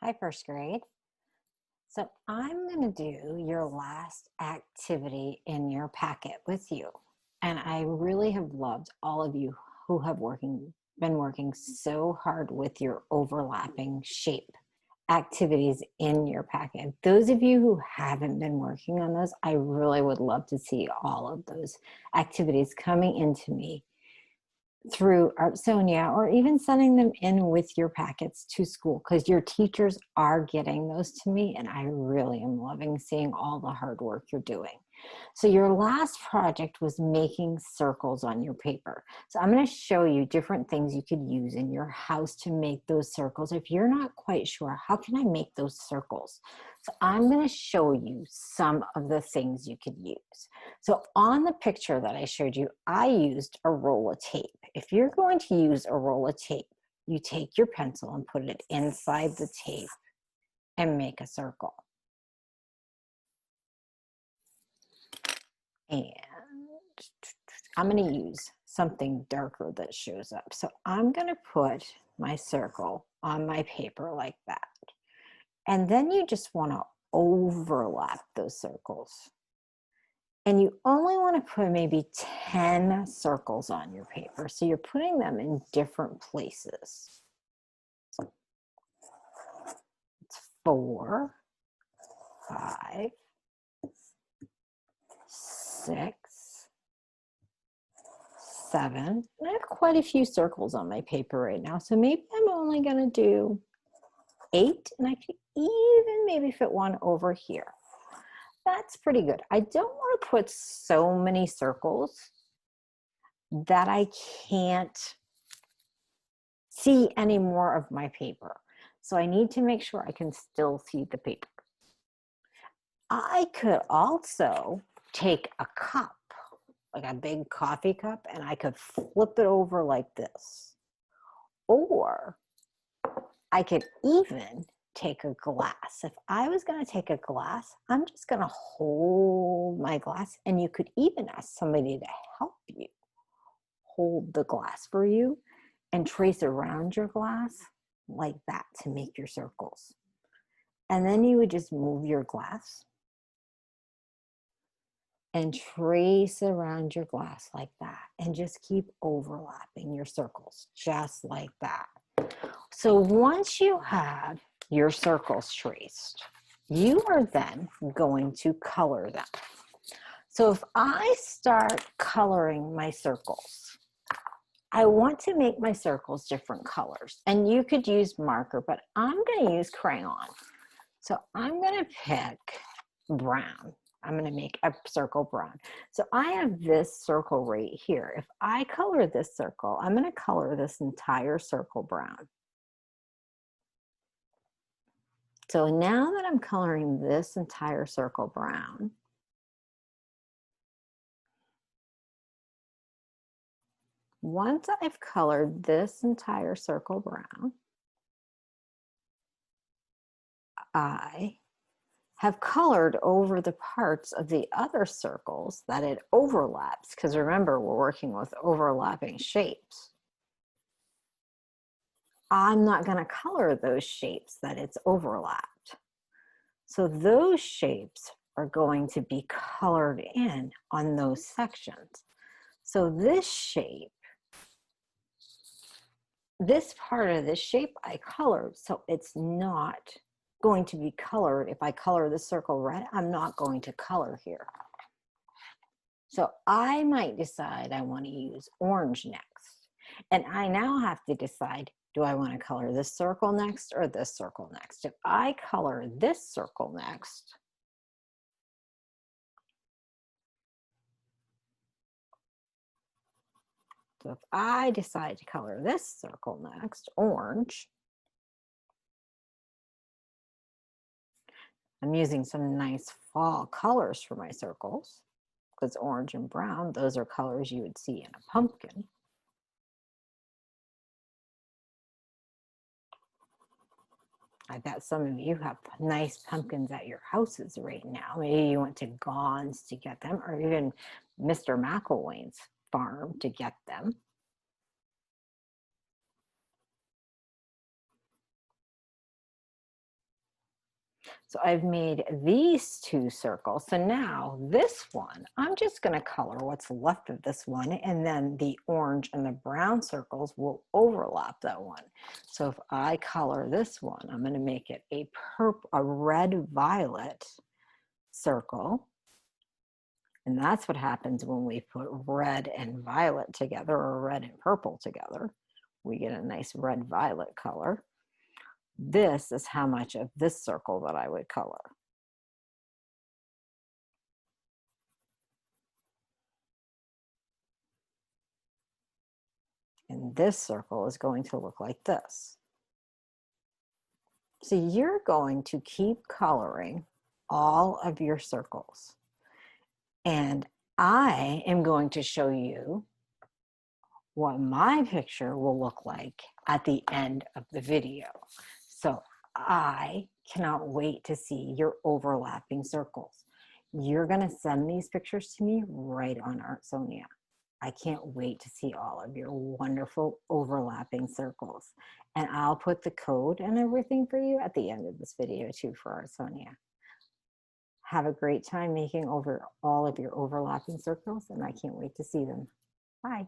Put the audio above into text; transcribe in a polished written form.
Hi, first grade. So I'm going to do your last activity in your packet with you. And I really have loved all of you who have been working so hard with your overlapping shape activities in your packet. Those of you who haven't been working on those, I really would love to see all of those activities coming into me through Artsonia, or even sending them in with your packets to school, because your teachers are getting those to me and I really am loving seeing all the hard work you're doing. So your last project was making circles on your paper. So I'm going to show you different things you could use in your house to make those circles. If you're not quite sure, how can I make those circles? So I'm going to show you some of the things you could use. So on the picture that I showed you, I used a roll of tape. If you're going to use a roll of tape, you take your pencil and put it inside the tape and make a circle. And I'm going to use something darker that shows up. So I'm going to put my circle on my paper like that. And then you just want to overlap those circles. And you only want to put maybe 10 circles on your paper. So you're putting them in different places. It's 4, 5, 6, 7. I have quite a few circles on my paper right now. So maybe I'm only going to do 8, and I could even maybe fit one over here. That's pretty good. I don't want to put so many circles that I can't see any more of my paper. So I need to make sure I can still see the paper. I could also take a cup, like a big coffee cup, and I could flip it over like this. Or I could even take a glass. If I was going to take a glass, I'm just going to hold my glass, and you could even ask somebody to help you hold the glass for you and trace around your glass like that to make your circles. And then you would just move your glass and trace around your glass like that, and just keep overlapping your circles just like that. So once you have your circles traced, you are then going to color them. So if I start coloring my circles, I want to make my circles different colors, and you could use marker, but I'm going to use crayon. So I'm going to pick brown. I'm going to make a circle brown. So I have this circle right here. If I color this circle, I'm going to color this entire circle brown. So now that I'm coloring this entire circle brown, once I've colored this entire circle brown, I have colored over the parts of the other circles that it overlaps, because remember, we're working with overlapping shapes. I'm not going to color those shapes that it's overlapped. So those shapes are going to be colored in on those sections. So this shape, this part of this shape I colored, so it's not going to be colored. If I color the circle red, I'm not going to color here. So I might decide I want to use orange next. And I now have to decide, do I want to color this circle next or this circle next? If I color this circle next, so if I decide to color this circle next, orange, I'm using some nice fall colors for my circles, because orange and brown, those are colors you would see in a pumpkin. I bet some of you have nice pumpkins at your houses right now. Maybe you went to Gons to get them, or even Mr. McElwain's farm to get them. So I've made these two circles. So now this one, I'm just going to color what's left of this one, and then the orange and the brown circles will overlap that one. So if I color this one, I'm going to make it a red violet circle. And that's what happens when we put red and violet together, or red and purple together. We get a nice red violet color. This is how much of this circle that I would color. And this circle is going to look like this. So you're going to keep coloring all of your circles. And I am going to show you what my picture will look like at the end of the video. So I cannot wait to see your overlapping circles. You're going to send these pictures to me right on Artsonia. I can't wait to see all of your wonderful overlapping circles. And I'll put the code and everything for you at the end of this video too for Artsonia. Have a great time making over all of your overlapping circles, and I can't wait to see them. Bye.